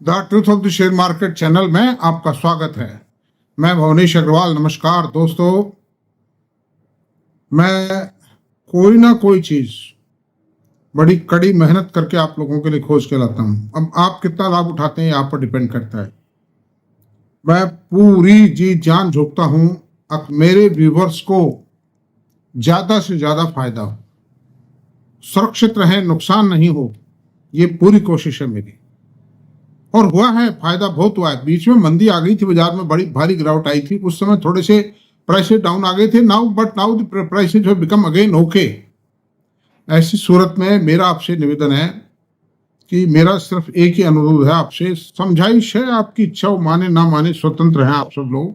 The truth of the share market channel में आपका स्वागत है। मैं भुवनेश अग्रवाल। नमस्कार दोस्तों। मैं कोई ना कोई चीज बड़ी कड़ी मेहनत करके आप लोगों के लिए खोज के लाता हूं। अब आप कितना लाभ उठाते हैं आप पर डिपेंड करता है। मैं पूरी जी जान झोंकता हूं अब मेरे व्यूवर्स को ज्यादा से ज्यादा फायदा हो, सुरक्षित रहे, नुकसान नहीं हो, ये पूरी कोशिश है मेरी। और हुआ है, फायदा बहुत हुआ है। बीच में मंदी आ गई थी, बाजार में बड़ी भारी गिरावट आई थी, उस समय थोड़े से प्राइसेस डाउन आ गए थे। Now the prices have become again okay. ऐसी सूरत में मेरा आपसे निवेदन है कि मेरा सिर्फ एक ही अनुरोध है आपसे, समझाइश है, आपकी इच्छा हो, माने ना माने स्वतंत्र हैं आप सब लोग,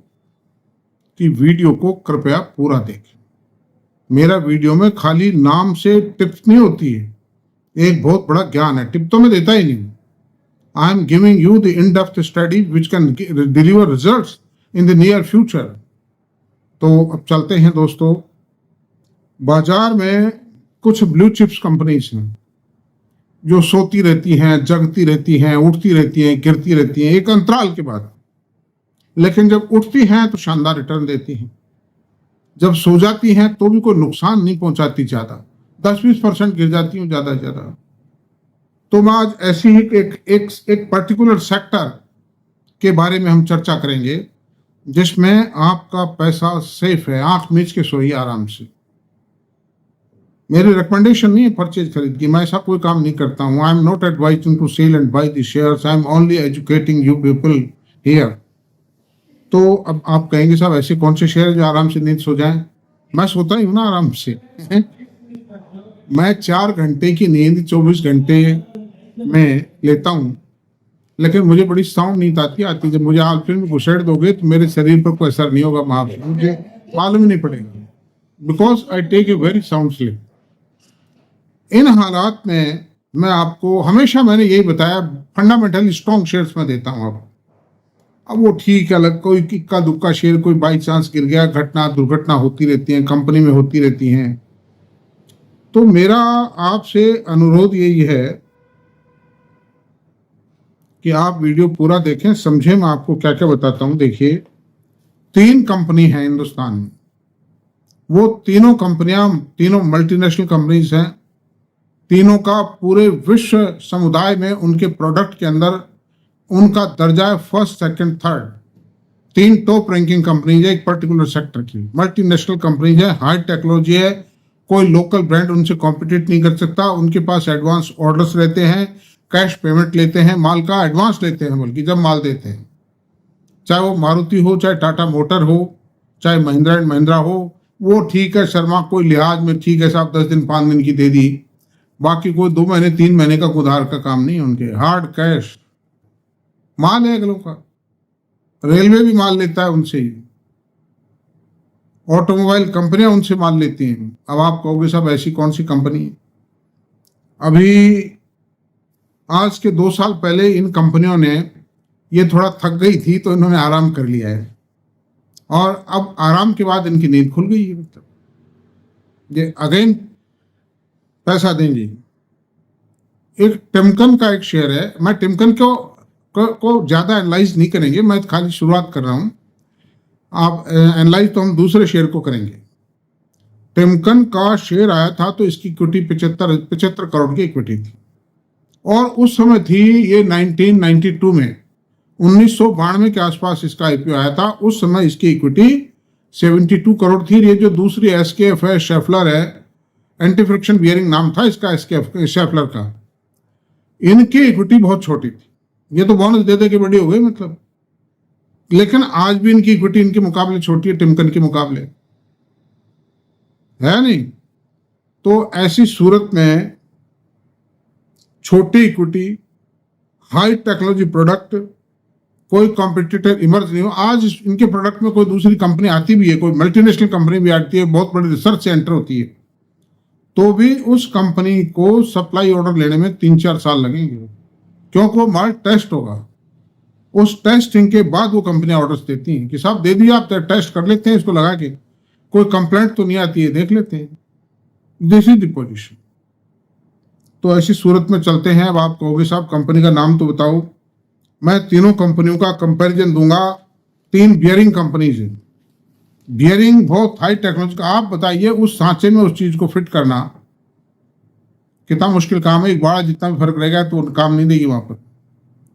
कि वीडियो को कृपया पूरा देखें। मेरा वीडियो में खाली नाम से टिप्स नहीं होती है, एक बहुत बड़ा ज्ञान है। टिप तो मैं देता ही नहीं। I am giving you the in-depth study which can deliver results in the near future. तो अब चलते हैं दोस्तों। बाजार में कुछ ब्लू चिप्स कंपनीज हैं जो सोती रहती हैं, जगती रहती हैं, उठती रहती हैं, गिरती रहती हैं एक अंतराल के बाद, लेकिन जब उठती हैं तो शानदार रिटर्न देती हैं। जब सो जाती हैं तो भी कोई नुकसान नहीं पहुंचाती, ज्यादा 10-20% गिर जाती हूँ ज्यादा से ज्यादा। तो मैं आज ऐसी ही एक पर्टिकुलर सेक्टर के बारे में हम चर्चा करेंगे जिसमें आपका पैसा सेफ है। आंख मीच के सोइए आराम से। मेरी रिकमेंडेशन नहीं है परचेज खरीद की, मैं ऐसा कोई काम नहीं करता हूं। I am not advising to sell and buy the shares, I am only educating you people here. तो अब आप कहेंगे साहब ऐसे कौन से शेयर जो आराम से नींद सो जाए? मैं सोता ही हूं ना आराम से। मैं 4 घंटे की नींद 24 घंटे में लेता हूं, लेकिन मुझे बड़ी साउंड नींद आती। जब मुझे आलफिन में घुसेड़ दोगे तो मेरे शरीर पर कोई असर नहीं होगा, मुझे मालूम ही नहीं पड़ेगा, because I take a very sound sleep. इन हालात में मैं आपको हमेशा मैंने यही बताया, फंडामेंटल स्ट्रॉन्ग शेयर्स में देता हूं। अब वो ठीक है, अलग कोई इक्का दुक्का शेयर कोई बाई चांस गिर गया, घटना दुर्घटना होती रहती है, कंपनी में होती रहती हैं। तो मेरा आपसे अनुरोध यही है कि आप वीडियो पूरा देखें, समझें मैं आपको क्या क्या बताता हूं। देखिए, 3 कंपनी है हिंदुस्तान में, वो तीनों कंपनियां तीनों मल्टीनेशनल कंपनीज हैं। तीनों का पूरे विश्व समुदाय में उनके प्रोडक्ट के अंदर उनका दर्जा है first, second, third. 3 top ranking companies है एक पर्टिकुलर सेक्टर की, मल्टीनेशनल कंपनीज है, हाई टेक्नोलॉजी है, कोई लोकल ब्रांड उनसे कॉम्पिटिट नहीं कर सकता। उनके पास एडवांस ऑर्डर्स रहते हैं, कैश पेमेंट लेते हैं, माल का एडवांस लेते हैं, बल्कि जब माल देते हैं, चाहे वो मारुति हो, चाहे टाटा मोटर हो, चाहे महिंद्रा एंड महिंद्रा हो, वो ठीक है, शर्मा कोई लिहाज में ठीक है साहब, 10 दिन 5 दिन की दे दी, बाकी कोई 2 महीने 3 महीने का उधार का काम नहीं है उनके, हार्ड कैश माल है अगलों का। रेलवे भी माल लेता है उनसे ही, ऑटोमोबाइल कंपनियां उनसे माल लेती हैं। अब आप कहोगे साहब ऐसी कौन सी कंपनी? अभी आज के 2 साल पहले इन कंपनियों ने, ये थोड़ा थक गई थी तो इन्होंने आराम कर लिया है, और अब आराम के बाद इनकी नींद खुल गई है। मतलब ये अगेन पैसा देंगे। एक टिमकन का एक शेयर है, मैं टिमकन को ज्यादा एनालाइज नहीं करेंगे, मैं खाली शुरुआत कर रहा हूं। आप एनालाइज तो हम दूसरे शेयर को करेंगे। टिमकन का शेयर आया था तो इसकी इक्विटी 75 करोड़ की इक्विटी थी, और उस समय थी ये 1992 में, 1992 के आसपास इसका आईपीओ आया था। उस समय इसकी इक्विटी 72 करोड़ थी। ये जो दूसरी एसकेएफ है, शेफलर है, एंटी फ्रिक्शन बियरिंग नाम था इसका, एसकेएफ शेफलर का, इनकी इक्विटी बहुत छोटी थी। ये तो बोनस दे दे के बड़ी हो गई मतलब, लेकिन आज भी इनकी इक्विटी इनके मुकाबले छोटी है, टिमकन के मुकाबले, है नहीं? तो ऐसी सूरत में छोटी इक्विटी, हाई टेक्नोलॉजी प्रोडक्ट, कोई कॉम्पिटिटर इमर्ज नहीं हो। आज इनके प्रोडक्ट में कोई दूसरी कंपनी आती भी है, कोई मल्टीनेशनल कंपनी भी आती है, बहुत बड़ी रिसर्च सेंटर होती है, तो भी उस कंपनी को सप्लाई ऑर्डर लेने में 3-4 साल लगेंगे, क्योंकि वो माल टेस्ट होगा। उस टेस्टिंग के बाद वो कंपनियां ऑर्डर्स देती हैं कि साहब दे दिया, आप टेस्ट कर लेते हैं इसको लगा के, कोई कंप्लेंट तो नहीं आती है, देख लेते हैं। This is the position. तो ऐसी सूरत में चलते हैं। अब आप कहोगे साहब कंपनी का नाम तो बताओ। मैं तीनों कंपनियों का कंपैरिजन दूंगा। 3 बियरिंग कंपनीज है। बियरिंग बहुत हाई टेक्नोलॉजी का। आप बताइए उस सांचे में उस चीज को फिट करना कितना मुश्किल काम है। एक बड़ा जितना भी फर्क रहेगा तो काम नहीं देगी वहां पर।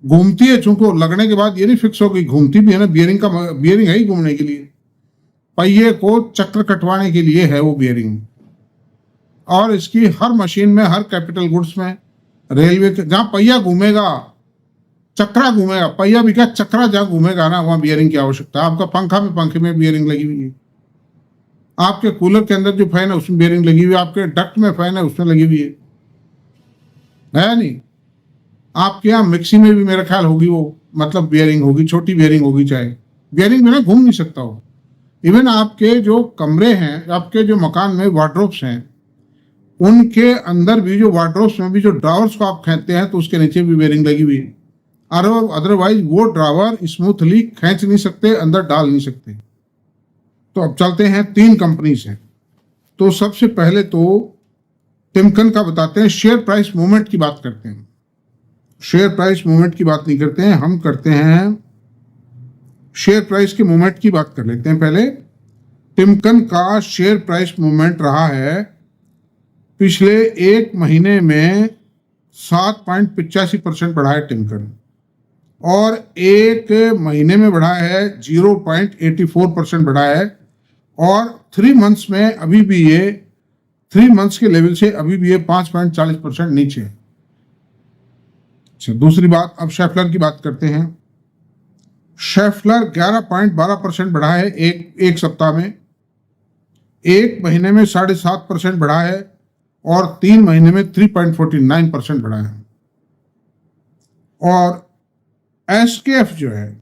घूमती है, चूंकि लगने के बाद ये नहीं फिक्स होगी, घूमती भी है ना। बियरिंग का बियरिंग है ही घूमने के लिए, पहिए को चक्र कटवाने के लिए है वो बियरिंग। और इसकी हर मशीन में, हर कैपिटल गुड्स में, रेलवे के जहां पहिया घूमेगा चक्रा घूमेगा, पहिया भी क्या चक्रा जहां घूमेगा ना वहां बियरिंग की आवश्यकता है। आपका पंखे में बियरिंग लगी हुई है, आपके कूलर के अंदर जो फैन है उसमें बियरिंग लगी हुई है, आपके डक्ट में फैन है उसमें लगी हुई है नहीं। आपके यहाँ मिक्सी में भी मेरा ख्याल होगी वो, मतलब बियरिंग होगी, छोटी बियरिंग होगी, चाहे बियरिंग बिना घूम नहीं सकता हो। इवन आपके जो कमरे हैं, आपके जो मकान में वार्डरोब्स हैं, उनके अंदर भी जो वार्डरोब्स में भी जो ड्रावर्स को आप खींचते हैं तो उसके नीचे भी बियरिंग लगी हुई है। अदरवाइज वो ड्रावर स्मूथली खींच नहीं सकते, अंदर डाल नहीं सकते। तो अब चलते हैं 3 कंपनीज हैं। तो सबसे पहले तो टिमकन का बताते हैं। शेयर प्राइस मूवमेंट की बात करते हैं। शेयर प्राइस मूवमेंट की बात नहीं करते हैं, हम करते हैं शेयर प्राइस के मूवमेंट की बात कर लेते हैं पहले। टिमकन का शेयर प्राइस मूवमेंट रहा है पिछले 1 महीने में 7.85% बढ़ा है टिमकन, और 1 महीने में बढ़ा है 0.84% बढ़ा है, और 3 मंथ्स में अभी भी ये 3 मंथ्स के लेवल से अभी भी ये 5.40% नीचे है। अच्छा, दूसरी बात, अब शेफलर की बात करते हैं। शेफलर 11.12% बढ़ा है एक सप्ताह में, 1 महीने में 7.5% बढ़ा है, और 3 महीने में 3.49% बढ़ा है। और एसकेएफ जो है,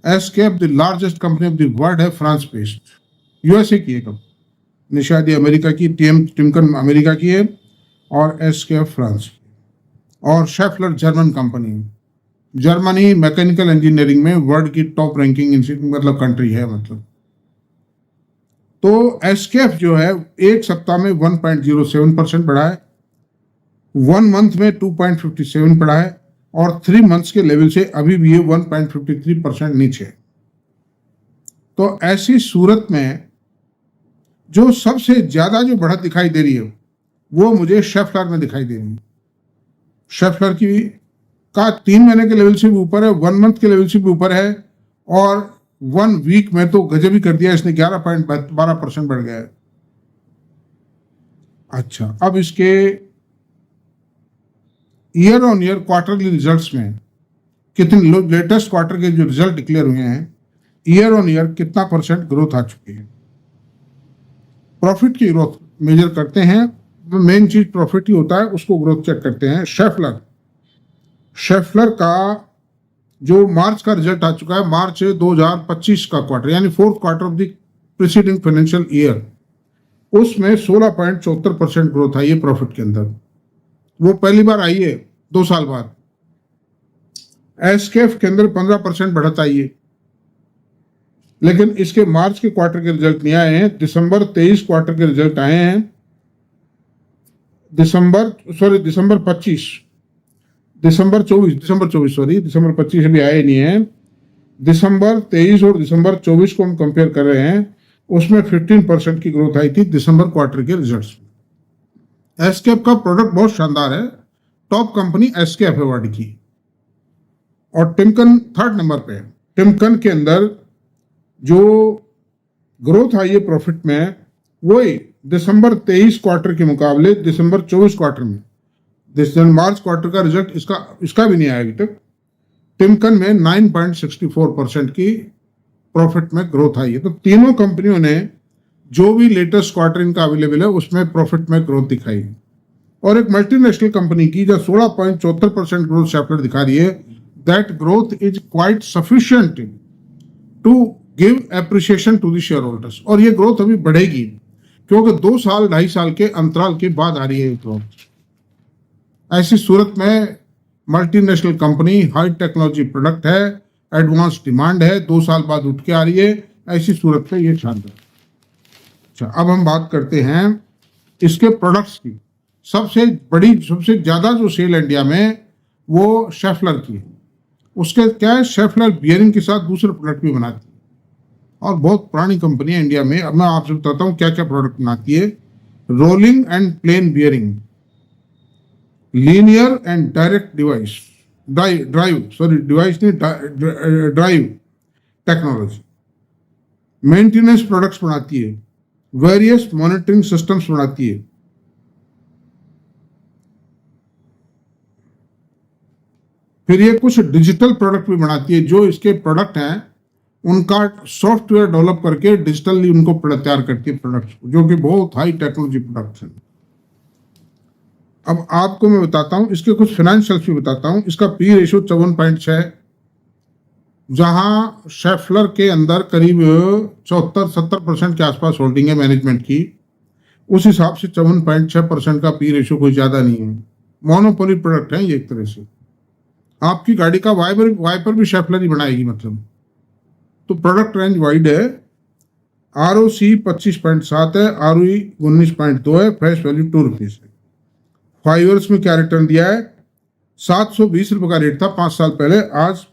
SKF the largest company of the world है, फ्रांस बेस्ड, यूएसए की है कंपनी, निशादी अमेरिका की, टिमकन अमेरिका की है, और एसकेएफ फ्रांस की। और Schaeffler German company, Germany mechanical engineering में वर्ल्ड की टॉप रैंकिंग मतलब कंट्री है मतलब। तो एसकेएफ जो है 1 सप्ताह में 1.07% बढ़ा है, 1 मंथ में 2.57 बढ़ा है, और 3 मंथ्स के लेवल से अभी भी ये 1.53% नीचे है। तो ऐसी सूरत में जो सबसे ज्यादा जो बढ़त दिखाई दे रही है वो मुझे शेफलर में दिखाई दे रही है। शेफलर की का 3 महीने के लेवल से भी ऊपर है, 1 मंथ के लेवल से भी ऊपर है, और 1 वीक में तो गजब ही कर दिया इसने, 11.12% बढ़ गया है। अच्छा, अब इसके year on year quarterly results में कितने लेटेस्ट क्वार्टर के जो रिजल्ट डिक्लेयर हुए हैं, ईयर ऑन ईयर कितना % ग्रोथ आ चुकी है। प्रॉफिट की ग्रोथ मेजर करते हैं, मेन चीज प्रॉफिट ही होता है, उसको ग्रोथ चेक करते हैं। शेफलर का जो मार्च का रिजल्ट आ चुका है, मार्च 2025 का क्वार्टर, यानी 4th quarter of the preceding financial year, उसमें 16.74% ग्रोथ आई है प्रॉफिट के अंदर। वो पहली बार आई है 2 साल बाद। एसकेएफ के अंदर 15% बढ़त आई है, लेकिन इसके मार्च के क्वार्टर के रिजल्ट नहीं आए हैं। दिसंबर 23 क्वार्टर के रिजल्ट आए हैं, दिसंबर 25 अभी आए नहीं है। दिसंबर 23 और दिसंबर 24 को हम कंपेयर कर रहे हैं, उसमें 15% की ग्रोथ आई थी दिसंबर क्वार्टर के रिजल्ट्स में। एसकेएफ का प्रोडक्ट बहुत शानदार है, टॉप कंपनी एसकेएफ है वर्ल्ड की, और टिमकन 3rd नंबर पे है। टिमकन के अंदर जो ग्रोथ आई है प्रॉफिट में, वही दिसंबर 23 क्वार्टर के मुकाबले दिसंबर 24 क्वार्टर में, मार्च क्वार्टर का रिजल्ट इसका भी नहीं आया अभी तक। टिमकन में 9.64% की प्रॉफिट में ग्रोथ आई है। तो तीनों कंपनियों ने जो भी लेटेस्ट क्वार्टर इनका अवेलेबल है उसमें प्रॉफिट में ग्रोथ दिखाई है। और एक मल्टीनेशनल कंपनी की जो 16.74% ग्रोथ शेफलर दिखा रही है, that growth is quite sufficient to give appreciation to the shareholders. और ये ग्रोथ अभी बढ़ेगी क्योंकि 2 साल 2.5 साल के अंतराल के बाद आ रही है ग्रोथ। ऐसी सूरत में multinational company, high technology product है, एडवांस डिमांड है, 2 साल बाद उठ के आ रही है, ऐसी सूरत में ये शानदार। अच्छा, अब हम बात करते हैं इसके प्रोडक्ट्स की। सबसे ज्यादा जो सेल इंडिया में वो शेफलर की है। उसके क्या है, शेफलर बियरिंग के साथ दूसरे प्रोडक्ट भी बनाती है और बहुत पुरानी कंपनी है इंडिया में। अब मैं आपसे बताता हूँ क्या क्या प्रोडक्ट बनाती है। Rolling and plain bearing, linear and direct device device नहीं, ड्राइव टेक्नोलॉजी, मेंटेनेंस प्रोडक्ट्स बनाती है, वेरियस मॉनिटरिंग सिस्टम्स बनाती है, फिर ये कुछ डिजिटल प्रोडक्ट भी बनाती है। जो इसके प्रोडक्ट हैं उनका सॉफ्टवेयर डेवलप करके डिजिटली उनको तैयार करती है प्रोडक्ट्स, जो कि बहुत हाई टेक्नोलॉजी प्रोडक्ट्स हैं। अब आपको मैं बताता हूं इसके कुछ फाइनेंशियल्स भी बताता हूं। इसका पी रेशियो 54.6, जहां शेफलर के अंदर करीब 74-70% के आसपास होल्डिंग है मैनेजमेंट की। उस हिसाब से 54.6% का पी रेशियो कोई ज्यादा नहीं है। मोनोपोली प्रोडक्ट है ये एक तरह से। आपकी गाड़ी का वाइपर भी शेफलर ही बनाएगी मतलब। तो प्रोडक्ट रेंज वाइड है। ROC 25.7 है, ROE 19.2 है, फेस वैल्यू 2 रुपीज है। 5 ईयर्स में क्या रिटर्न दिया है, 720 रुपये का रेट था 5 साल पहले, आज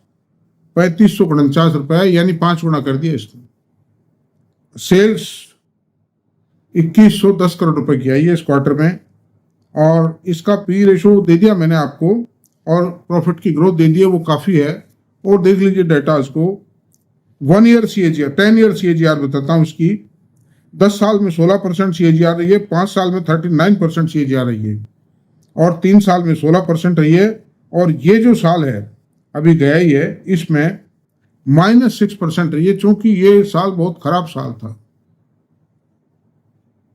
3549 रुपये, यानी 5 गुना कर दिया इसने। सेल्स 2110 करोड़ रुपए की आई है इस क्वार्टर में, और इसका पी रेशो दे दिया मैंने आपको, और प्रॉफिट की ग्रोथ दे दी है, वो काफ़ी है। और देख लीजिए डाटा इसको, 1 ईयर CAGR, 10 ईयर CAGR बताता हूँ इसकी। 10 साल में 16% CAGR रही है, 5 साल में 39% CAGR रही है, और 3 साल में 16% रही है। और ये जो साल है अभी गया ही है, इसमें -6% रही है, क्योंकि ये साल बहुत खराब साल था।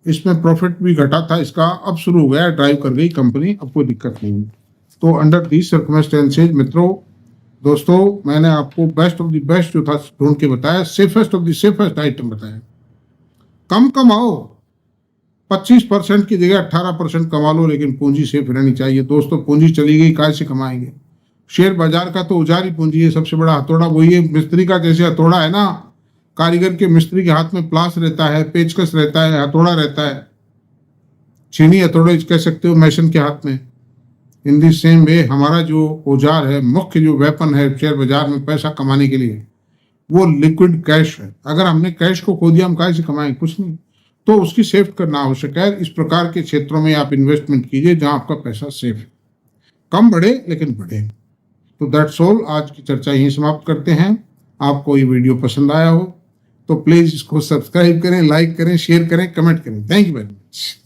इसमें प्रॉफिट भी घटा था इसका, अब शुरू हो गया, ड्राइव कर गई कंपनी, अब कोई दिक्कत नहीं। तो अंडर दीज सर्कमस्टेंसेज मित्रों, दोस्तों, मैंने आपको बेस्ट ऑफ द बेस्ट जो था ढूंढ के बताया, safest of the safest item बताया। कम कमाओ, 25% की जगह 18% कमा लो, लेकिन पूंजी सेफ रहनी चाहिए। दोस्तों, पूंजी चली गई, काय से कमाएंगे? शेयर बाजार का तो उजारी पूंजी है, सबसे बड़ा हथौड़ा वही है। मिस्त्री का जैसे हथौड़ा है ना, कारीगर के मिस्त्री के हाथ में प्लास रहता है, पेचकस रहता है, हथौड़ा रहता है, छीनी हथौड़ा कह सकते हो मैशन के हाथ में। इन दी सेम वे हमारा जो औजार है, मुख्य जो वेपन है शेयर बाजार में पैसा कमाने के लिए, वो लिक्विड कैश है। अगर हमने कैश को खो दिया, हम कैसे कमाएं? कुछ नहीं। तो उसकी सेफ करना आवश्यक है। इस प्रकार के क्षेत्रों में आप इन्वेस्टमेंट कीजिए जहां आपका पैसा सेफ है, कम बढ़े लेकिन बढ़े। तो दैट्स ऑल, आज की चर्चा यहीं समाप्त करते हैं। आपको ये वीडियो पसंद आया हो तो प्लीज इसको सब्सक्राइब करें, लाइक करें, शेयर करें, कमेंट करें। Thank you very much.